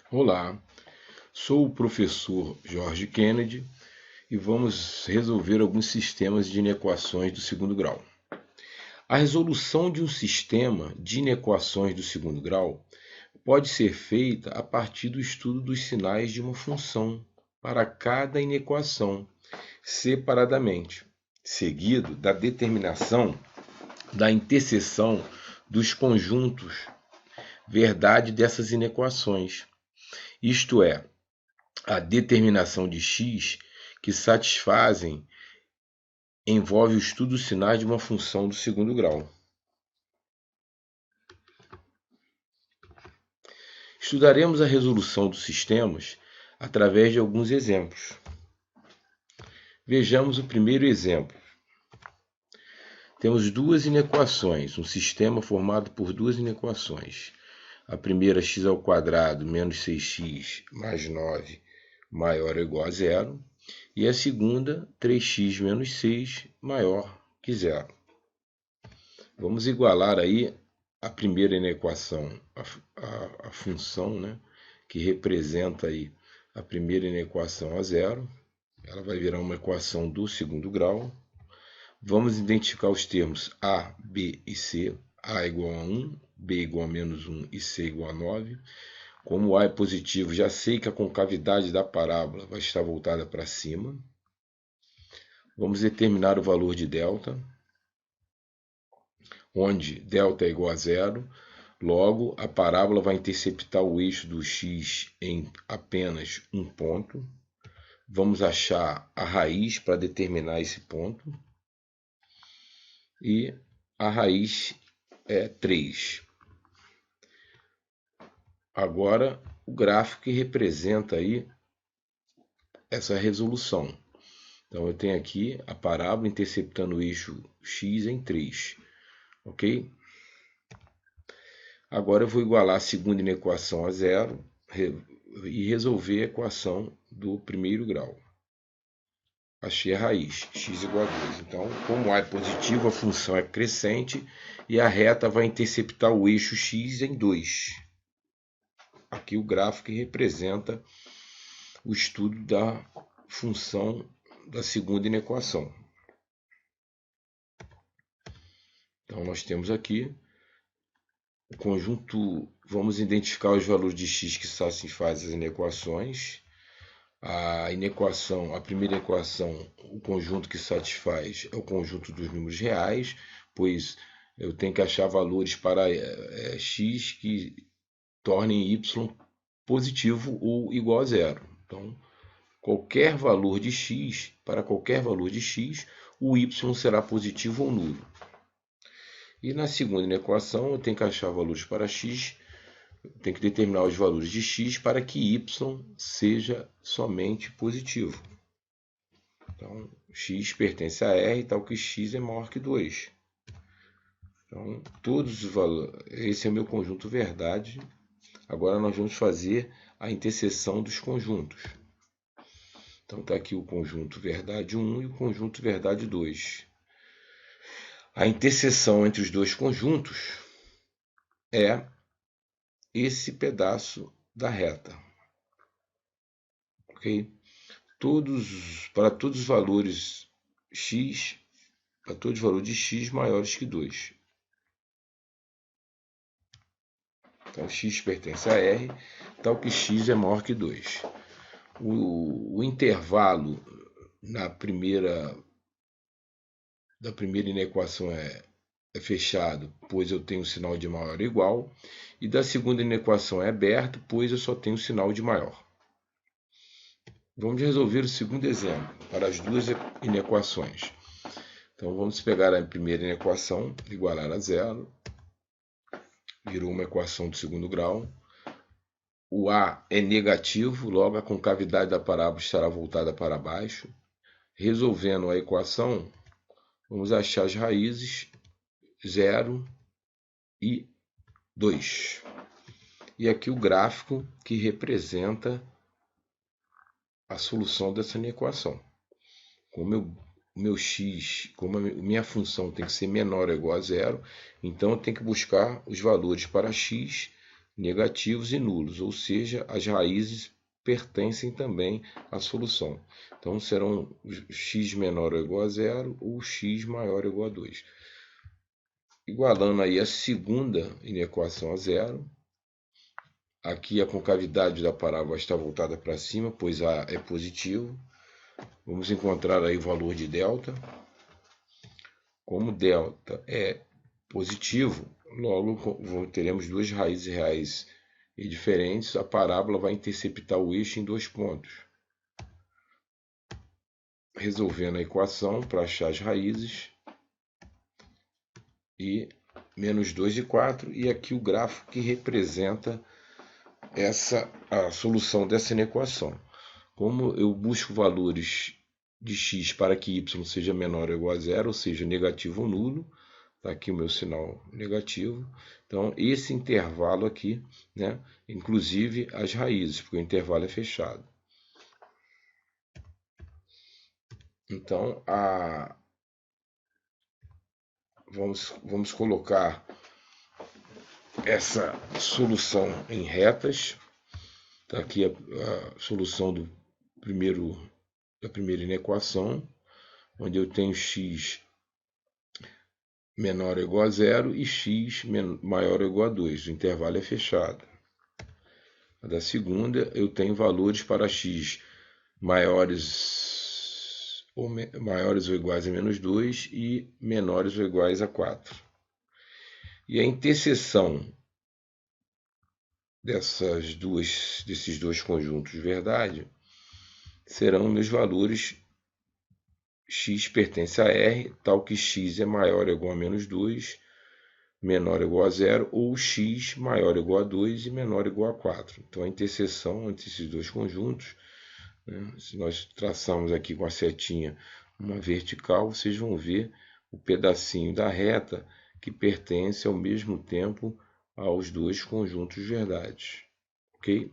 Olá, sou o professor Jorge Kennedy e vamos resolver alguns sistemas de inequações do segundo grau. A resolução de um sistema de inequações do segundo grau pode ser feita a partir do estudo dos sinais de uma função para cada inequação, separadamente, seguido da determinação da interseção dos conjuntos verdade dessas inequações, isto é, a determinação de x que satisfazem envolve o estudo dos sinais de uma função do segundo grau. Estudaremos a resolução dos sistemas através de alguns exemplos. Vejamos o primeiro exemplo. Temos duas inequações, um sistema formado por duas inequações. A primeira, x² menos 6x mais 9 maior ou igual a zero. E a segunda, 3x menos 6 maior que zero. Vamos igualar aí a primeira inequação, a função, né, que representa aí a primeira inequação a zero. Ela vai virar uma equação do segundo grau. Vamos identificar os termos a, b e c. A igual a 1, b igual a menos 1 e c igual a 9. Como A é positivo, já sei que a concavidade da parábola vai estar voltada para cima. Vamos determinar o valor de delta, onde delta é igual a zero. Logo, a parábola vai interceptar o eixo do x em apenas um ponto. Vamos achar a raiz para determinar esse ponto. E a raiz é 3. Agora, o gráfico que representa aí essa resolução. Então, eu tenho aqui a parábola interceptando o eixo x em 3. Ok? Agora eu vou igualar a segunda inequação a zero e resolver a equação do primeiro grau. Achei a raiz, x igual a 2. Então, como A é positivo, a função é crescente e a reta vai interceptar o eixo x em 2. Aqui o gráfico que representa o estudo da função da segunda inequação. Então, nós temos aqui o conjunto, vamos identificar os valores de x que satisfazem as inequações. A primeira equação, o conjunto que satisfaz é o conjunto dos números reais, pois eu tenho que achar valores para x que tornem y positivo ou igual a zero. Então, qualquer valor de x, para qualquer valor de x, o y será positivo ou nulo. E na segunda equação, eu tenho que achar valores para x, tem que determinar os valores de x para que y seja somente positivo. Então, x pertence a R, tal que x é maior que 2. Então, todos os valores, esse é o meu conjunto verdade. Agora nós vamos fazer a interseção dos conjuntos. Então, está aqui o conjunto verdade 1 e o conjunto verdade 2. A interseção entre os dois conjuntos é esse pedaço da reta. Ok? Para todos os valores x, para todos os valores de x maiores que 2. Então, x pertence a R, tal que x é maior que 2. O intervalo da primeira inequação é fechado, pois eu tenho o sinal de maior ou igual. E da segunda inequação é aberto, pois eu só tenho o sinal de maior. Vamos resolver o segundo exemplo para as duas inequações. Então, vamos pegar a primeira inequação, igualar a zero. Virou uma equação do segundo grau. O A é negativo, logo a concavidade da parábola estará voltada para baixo. Resolvendo a equação, vamos achar as raízes 0 e 2. E aqui o gráfico que representa a solução dessa equação. Como meu x, como a minha função tem que ser menor ou igual a zero, então eu tenho que buscar os valores para x negativos e nulos, ou seja, as raízes pertencem também à solução. Então serão x menor ou igual a zero ou x maior ou igual a 2. Igualando aí a segunda inequação a zero. Aqui a concavidade da parábola está voltada para cima, pois A é positivo. Vamos encontrar aí o valor de delta. Como delta é positivo, logo teremos duas raízes reais e diferentes. A parábola vai interceptar o eixo em 2 pontos. Resolvendo a equação para achar as raízes. E menos 2 e 4. E aqui o gráfico que representa a solução dessa inequação. Como eu busco valores de x para que y seja menor ou igual a zero, ou seja, negativo ou nulo, está aqui o meu sinal negativo. Então, esse intervalo aqui, né, inclusive as raízes, porque o intervalo é fechado. Então, vamos colocar essa solução em retas. Está aqui a solução da primeira inequação, onde eu tenho x menor ou igual a zero e x maior ou igual a 2. O intervalo é fechado. A da segunda, eu tenho valores para x maiores ou iguais a menos 2 e menores ou iguais a 4. E a interseção desses dois conjuntos de verdade serão meus valores. X pertence a R, tal que x é maior ou igual a menos 2, menor ou igual a 0, ou x maior ou igual a 2 e menor ou igual a 4. Então, a interseção entre esses dois conjuntos, né, se nós traçarmos aqui com a setinha uma vertical, vocês vão ver o pedacinho da reta que pertence ao mesmo tempo aos dois conjuntos de verdade. Ok?